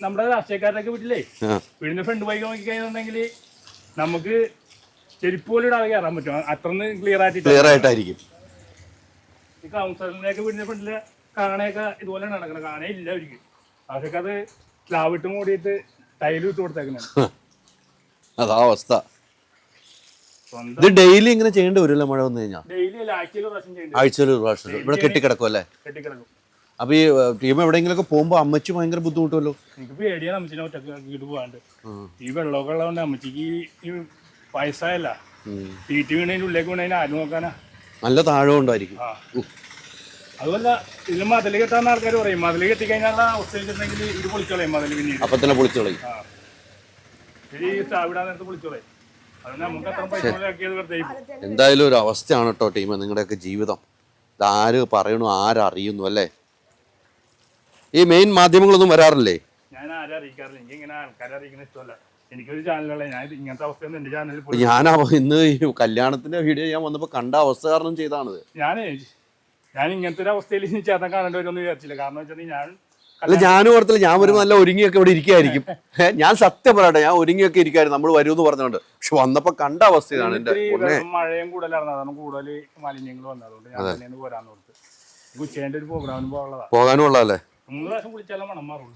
നമ്മുടെ രാഷ്ട്രീയക്കാരുടെ വീട്ടിലേ വീടിന്റെ ഫ്രണ്ട് ബൈക്ക് നോക്കി കഴിഞ്ഞിട്ടുണ്ടെങ്കിൽ നമുക്ക് ചെരുപ്പ് പോലും ഇടാതെ കയറാൻ പറ്റും. അത്രന്ന് ക്ലിയർ ആയിട്ടായിരിക്കും. ഈ കൗൺസിലറിന്റെയൊക്കെ വീടിന്റെ ഫ്രണ്ടില് കാണയൊക്കെ ഇതുപോലെ നടക്കണം. കാണയില്ല അവർക്ക്. അതൊക്കെ അത് സ്ലാവിട്ട് മൂടിയിട്ട് ടൈല് ഇട്ട് കൊടുത്തേക്കുന്നത്. അതാ അവസ്ഥ. ഇത് ഡെയിലി ഇങ്ങനെ ചെയ്യേണ്ടി വരുമല്ലോ മഴ വന്നു കഴിഞ്ഞാൽ? ആഴ്ചയിൽ ഒരു പ്രാവശ്യം ഇവിടെ കെട്ടിക്കിടക്കും അല്ലേ? കെട്ടിക്കിടക്കും. അപ്പൊ ഈ ടീം എവിടെയെങ്കിലൊക്കെ പോകുമ്പോ അമ്മച്ചി ഭയങ്കര ബുദ്ധിമുട്ടുമല്ലോ? എനിക്ക് പേടിയാണ് അമ്മച്ചിനെ ഒറ്റക്ക് ആക്കിയിട്ട് പോകാണ്ട്. ഈ വെള്ളമൊക്കെ ഉള്ളതുകൊണ്ട് അമ്മച്ചിക്ക് ഈ വയസ്സായല്ല, തീറ്റി വീണതിന്റെ ഉള്ളിലേക്ക് വീണതിന് ആര് നോക്കാനാ? നല്ല താഴെ ഉണ്ടായിരിക്കും. അതുമല്ല ഇതിൽ മതിൽ കെട്ടാന്ന് ആൾക്കാർ പറയും. മതിൽ കെട്ടിക്കഴിഞ്ഞാൽ അവസ്ഥ വെച്ചിട്ടുണ്ടെങ്കിൽ ഇത് പൊളിച്ചോളയും. മതിൽ പിന്നീട് അപ്പൊ തന്നെ പൊളിച്ചോളയും. ഈ സ്റ്റാവിടാൻ നേരത്ത് പൊളിച്ചോളയും. അത് നമുക്ക് അത്ര പൈസ ആക്കിയത് വെറുതെ. എന്തായാലും ഒരു അവസ്ഥയാണ് കേട്ടോ ടീം, നിങ്ങളുടെയൊക്കെ ജീവിതം. ഇതാര് പറയണു, ആരറിയുന്നു അല്ലേ? ഈ മെയിൻ മാധ്യമങ്ങളൊന്നും വരാറില്ലേ? ഞാൻ ആരും അറിയിക്കാറില്ല. എനിക്ക് ഇങ്ങനെ ആൾക്കാരെ അറിയിക്കുന്ന ഇഷ്ടമല്ല. എനിക്കൊരു ചാനലുള്ള ഞാൻ ഇങ്ങനത്തെ അവസ്ഥയൊന്നും എന്റെ ചാനലിൽ പോയി. ഞാൻ ഇന്ന് ഈ കല്യാണത്തിന്റെ വീഡിയോ ഞാൻ വന്നപ്പോ കണ്ട അവസ്ഥ കാരണം ചെയ്താണിത്. ഞാൻ ഇങ്ങനത്തെ ഒരു അവസ്ഥയിൽ ചേർത്താൻ കാണേണ്ടി വരുമെന്ന് വിചാരിച്ചില്ല. കാരണം വെച്ചാൽ ഞാനും ഓർത്തില്ല. ഞാൻ വരുമ്പോൾ നല്ല ഒരുങ്ങിയൊക്കെ ഇവിടെ ഇരിക്കായിരിക്കും. ഞാൻ സത്യം പറയട്ടെ, ഞാൻ ഒരുങ്ങിയൊക്കെ ഇരിക്കായിരുന്നു നമ്മൾ വരുമെന്ന് പറഞ്ഞുകൊണ്ട്. പക്ഷെ വന്നപ്പോ കണ്ട അവസ്ഥയാണ്. മഴയും കൂടുതലാണ്, അതാണ് കൂടുതൽ മാലിന്യങ്ങൾ വന്നത്. അതുകൊണ്ട് ഞാൻ തന്നെയാണ് പോരാന്ന് കൊടുത്ത്. ഉച്ചേന്റെ ഒരു പ്രോഗ്രാമിന് പോകാനുള്ളതാ. പോകാനും ഉള്ളതല്ലേ? 3 പ്രാവശ്യം കുളിച്ചാലും മണം മാറുള്ളൂ.